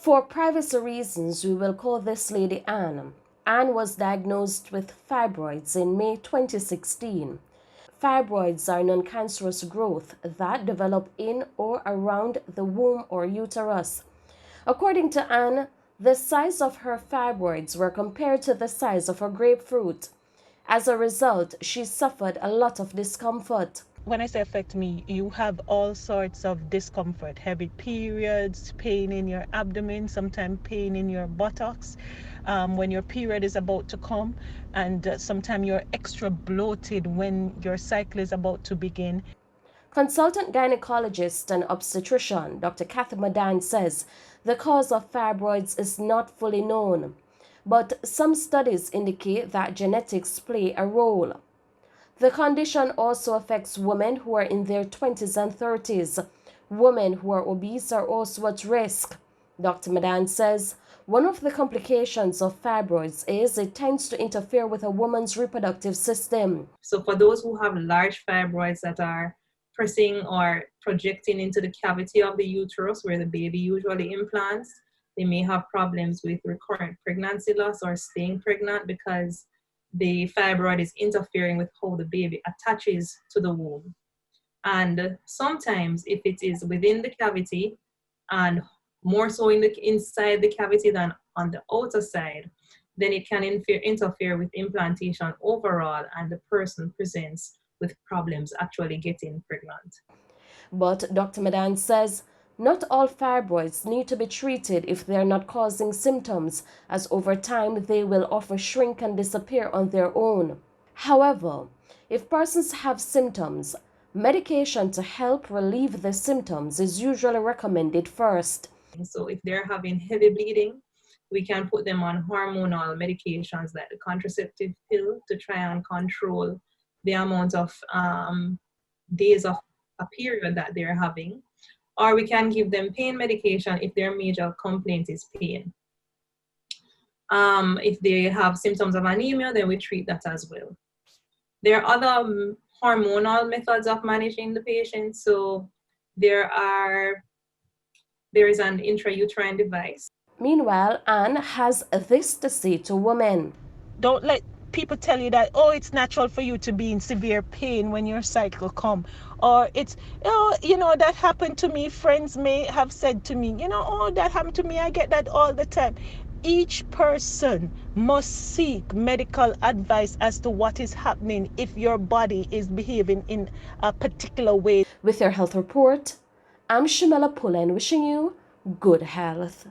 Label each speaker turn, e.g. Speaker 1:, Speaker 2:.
Speaker 1: For privacy reasons, we will call this lady Anne. Anne was diagnosed with fibroids in May 2016. Fibroids are non-cancerous growth that develop in or around the womb or uterus. According to Anne, the size of her fibroids were compared to the size of a grapefruit. As a result, she suffered a lot of discomfort.
Speaker 2: When I say affect me, you have all sorts of discomfort, heavy periods, pain in your abdomen, sometimes pain in your buttocks when your period is about to come, and sometimes you're extra bloated when your cycle is about to begin.
Speaker 1: Consultant gynecologist and obstetrician Dr. Kathy Madan says the cause of fibroids is not fully known, but some studies indicate that genetics play a role. The condition also affects women who are in their 20s and 30s. Women who are obese are also at risk. Dr. Madan says one of the complications of fibroids is it tends to interfere with a woman's reproductive system.
Speaker 3: So for those who have large fibroids that are pressing or projecting into the cavity of the uterus where the baby usually implants, they may have problems with recurrent pregnancy loss or staying pregnant because the fibroid is interfering with how the baby attaches to the womb. And sometimes if it is within the cavity and more so inside the cavity than on the outer side, then it can interfere with implantation overall, and the person presents with problems actually getting pregnant.
Speaker 1: But Dr. Madan says not all fibroids need to be treated if they are not causing symptoms, as over time they will often shrink and disappear on their own. However, if persons have symptoms, medication to help relieve the symptoms is usually recommended first.
Speaker 3: So if they're having heavy bleeding, we can put them on hormonal medications like the contraceptive pill to try and control the amount of days of a period that they're having. Or we can give them pain medication if their major complaint is pain. If they have symptoms of anemia, then we treat that as well. There are other hormonal methods of managing the patient. So there is an intrauterine device.
Speaker 1: Meanwhile, Anne has this to say to women.
Speaker 2: Don't let people tell you that, oh, it's natural for you to be in severe pain when your cycle come, or it's, oh, that happened to me. Friends may have said to me, oh, that happened to me, I get that all the time. Each person must seek medical advice as to what is happening if your body is behaving in a particular way.
Speaker 1: With your health report, I'm Shamela Pullen wishing you good health.